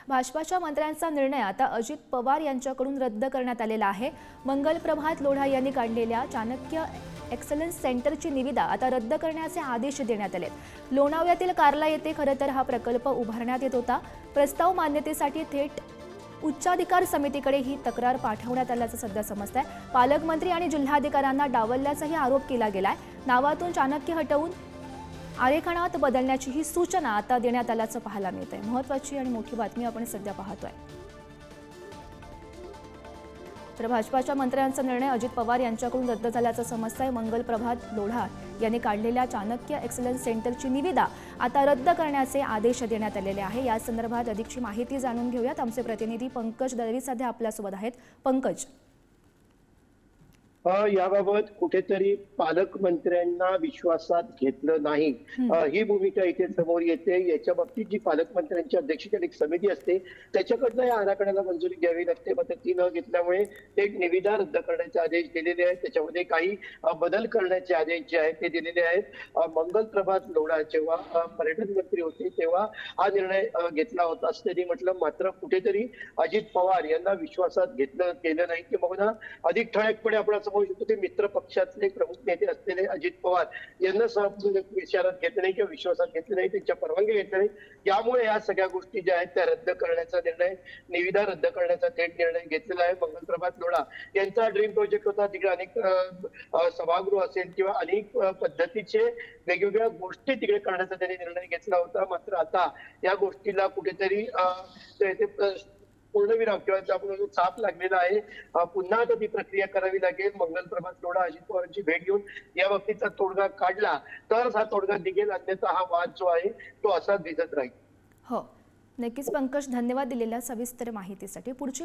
भाजपाच्या मंत्र्यांचा निर्णय आता अजित पवार यांच्याकडून रद्द करण्यात आलेला आहे। मंगल प्रभात लोढा यांनी काढलेल्या चाणक्य एक्सलन्स सेंटरची निविदा आता रद्द करण्याचे आदेश देण्यात आलेत। लोणावळ्यातील कार्ला येथे खरं तर हा प्रकल्प उभारण्यात येत होता। प्रस्ताव मान्यतेसाठी थेट उच्चाधिकार समितीकडे ही तक्रार पाठवण्यात आल्याचं सध्या समजतंय। पालकमंत्री आणि जिल्हाधिकाऱ्यांना डावलल्याचाही आरोप केला गेलाय। नावातून चाणक्य हटवून आरेखनात बदलण्याची ही सूचना आता देण्यात आल्याचं पाहायला मिळतंय। महत्त्वाची आणि मोठी बातमी आपण सध्या पाहतोय। तर भाजपाच्या मंत्र्यांचा निर्णय अजित पवार यांच्याकडून रद्द झाल्याचं समजतंय। मंगल प्रभात लोढा यांनी काढलेल्या चाणक्य एक्सलन्स सेंटरची निविदा आता रद्द करण्याचे आदेश देण्यात आलेले आहे। या संदर्भात अधिकची माहिती जाणून घेऊयात। आमचे प्रतिनिधी पंकज दळवी सध्या आपल्यासोबत आहेत। पंकज, याबाबत कुठेतरी पालकमंत्र्यांना विश्वासात घेतलं नाही ही भूमिका इथे समोर येते। याच्या बाबतीत जी पालकमंत्र्यांची अध्यक्षतेखाली एक समिती असते त्याच्याकडनं या आराखड्याला मंजुरी द्यावी लागते, मात्र ती न घेतल्यामुळे एक निविदा रद्द करण्याचे आदेश दिलेले आहेत। त्याच्यामध्ये काही बदल करण्याचे आदेश जे आहेत ते दिलेले आहेत। मंगल प्रभात लोढा जेव्हा पर्यटन मंत्री होते तेव्हा हा निर्णय घेतला होता असं त्यांनी म्हटलं, मात्र कुठेतरी अजित पवार यांना विश्वासात गेलं नाही की बघा अधिक ठळकपणे आपण ते मित्र पक्षातले प्रमुख नेते असलेले अजित पवार यांना विचारात घेतले नाही किंवा विश्वासात घेतले नाही, त्यांच्या परवानगी घेतली नाही। यामुळे या सगळ्या गोष्टी ज्या आहेत त्या रद्द करण्याचा निर्णय, निविदा रद्द करण्याचा थेट निर्णय घेतलेला आहे। मंगल प्रभात लोढा यांचा ड्रीम प्रोजेक्ट होता। तिकडे अनेक सभागृह असेल किंवा अनेक पद्धतीचे वेगवेगळ्या गोष्टी तिकडे करण्याचा त्यांनी निर्णय घेतला होता, मात्र आता या गोष्टीला कुठेतरी पूर्णविराम किंवा आपण चाप लागलेला आहे। पुन्हा आता ती प्रक्रिया करावी लागेल। मंगल प्रभात लोढा अजित पवारांची भेट घेऊन या बाबतीचा तोडगा काढला तरच हा तोडगा निघेल, अन्यथा हा वाद जो आहे तो असाच दिसत राहील। हो, नक्कीच पंकज, धन्यवाद दिलेल्या सविस्तर माहितीसाठी। पुढची